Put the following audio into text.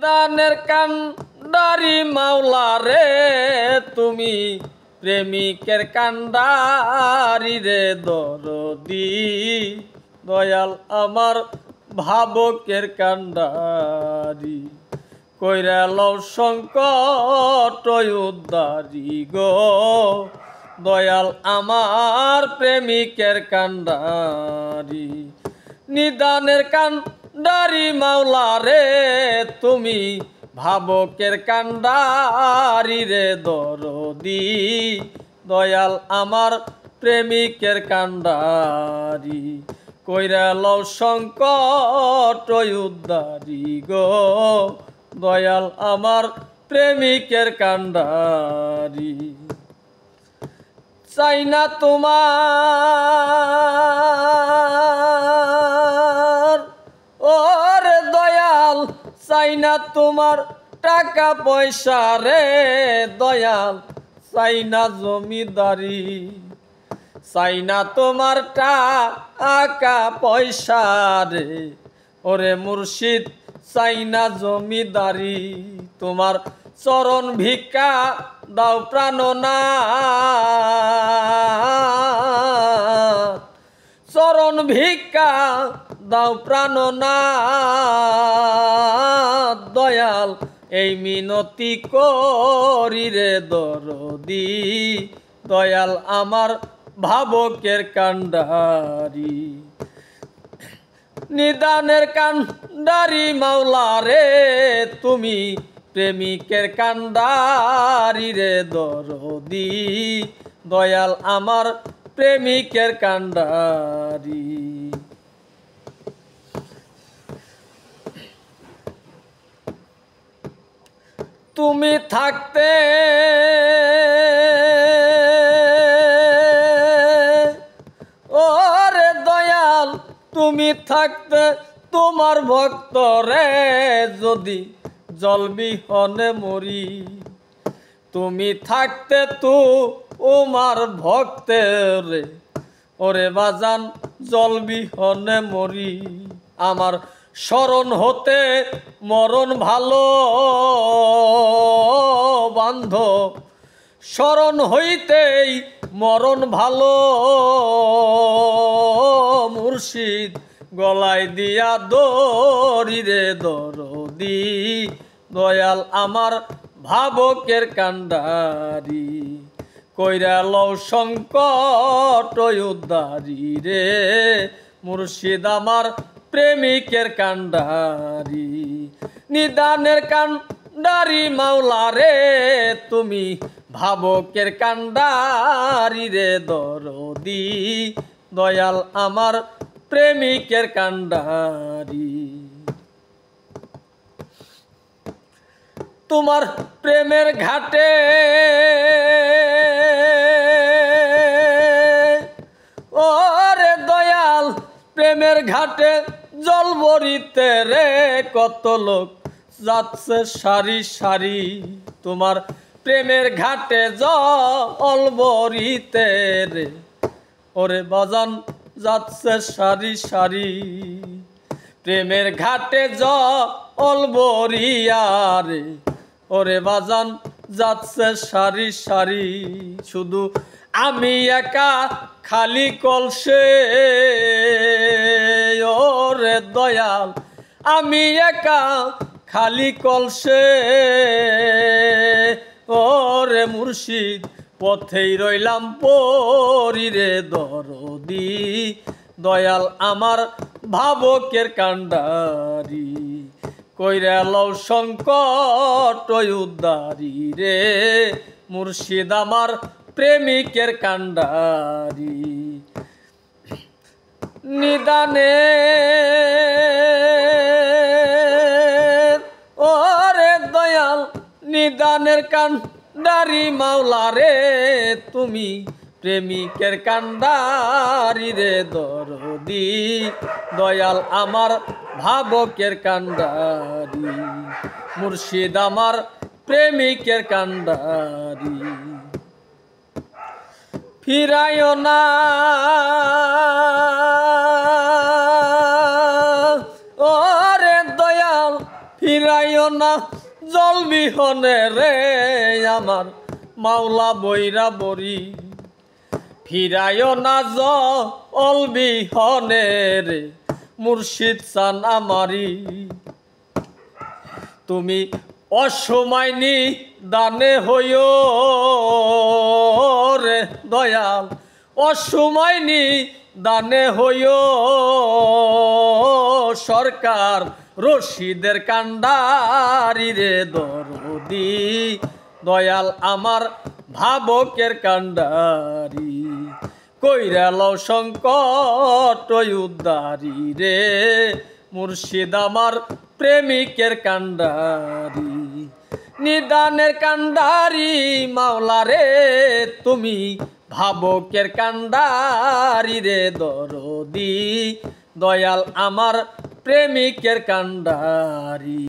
নিদানের কান্ডারি মাওলা রে তুমি প্রেমিকের কান্ডারি রে দরদি দয়াল আমার ভাবকের কান্ডারি কইরা লও সংকট উদ্ধারি গো দয়াল আমার প্রেমিকের কান্ডারি নিদানের কান্ডারি মাওলা রে তুমি ভাবকের কান্ডারি রে দরদি দয়াল আমার প্রেমিকের কান্ডারি কইরা লও সংকট উদ্ধারি গো দয়াল আমার প্রেমিকের কান্ডারি চাই না তোমার ওরে দয়াল চাই না তোমার টাকা পয়সা রে দয়াল চাই না জমিদারি চাই না তোমার টাকা পয়সা রে ওরে মুর্শিদ চাই না জমিদারি তোমার চরণ ভিক্ষা দাও প্রাণনাথ চরণ ভিক্ষা দাও প্রাণনাথ দয়াল এই মিনতি করি রে দরদি দয়াল আমার ভাবকের কান্ডারি নিদানের কান্ডারি মাওলা রে তুমি প্রেমিকের কান্ডারি রে দরদি দয়াল আমার প্রেমিকের কান্ডারি তুমি থাকতে ওরে দয়াল তুমি থাকতে তোমার ভক্ত রে যদি জলবিহনে মরি তুমি থাকতে তোমার ভক্তের রে ওরে বাজান জলবিহনে মরি আমার শরণ হতে মরণ ভালো বান্ধব শরণ হইতেই মরণ ভালো মুর্শিদ গলায় দিয়া দড়ি রে দরদি দয়াল আমার ভাবকের কান্ডারি কইরা লও সংকট উদ্ধারি রে মুর্শিদ আমার প্রেমিকের কান্ডারি নিদানের কান্ডারি মাওলা রে তুমি ভাবকের কান্ডারি রে দরদি দয়াল আমার প্রেমিকের কান্ডারি তোমার প্রেমের ঘাটে ওরে দয়াল প্রেমের ঘাটে জল ভরিতে রে কত লোক যাচ্ছে সারি সারি তোমার প্রেমের ঘাটে জল ভরিতে রে ওরে বাজান যাচ্ছে সারি সারি প্রেমের ঘাটে জল ভরিয়া রে ওরে বাজান যাচ্ছে সারি সারি শুধু আমি একা খালি কলসে ওরে দয়াল আমি একা খালি কলসে ওরে মুর্শিদ পথেই রইলাম পরি রে দরদি দয়াল আমার ভাবকের কান্ডারি কইরা লও সংকট উদ্ধারি রে মুর্শিদ আমার প্রেমিকের কান্ডারি নিদানে ওরে দয়াল নিদানের কান্ডারি মাওলা রে তুমি প্রেমিকের কান্ডারি রে দরদি দয়াল আমার ভাবকের কান্ডারি মুর্শিদ আমার প্রেমিকের কান্ডারি ফিরাইও না ওরে দয়াল ফিরাইও ফিরাইও না জল বিহনে রে আমার মাওলা বৈরা বরি ফিরাইও না জল বিহনে রে মুর্শিদ চান আমারি তুমি অসময় নি দানে হইও রে দয়াল অসময় নি দানে হইও সরকার রশিদের কান্ডারি রে দরদি দয়াল আমার ভাবকের কান্ডারি কইরা লও সংকট উদ্ধারি রে মুর্শিদ আমার প্রেমিকের কান্ডারি নিদানের কান্ডারি মাওলা রে তুমি ভাবকের কান্ডারি রে দরদি দয়াল আমার প্রেমিকের কান্ডারি।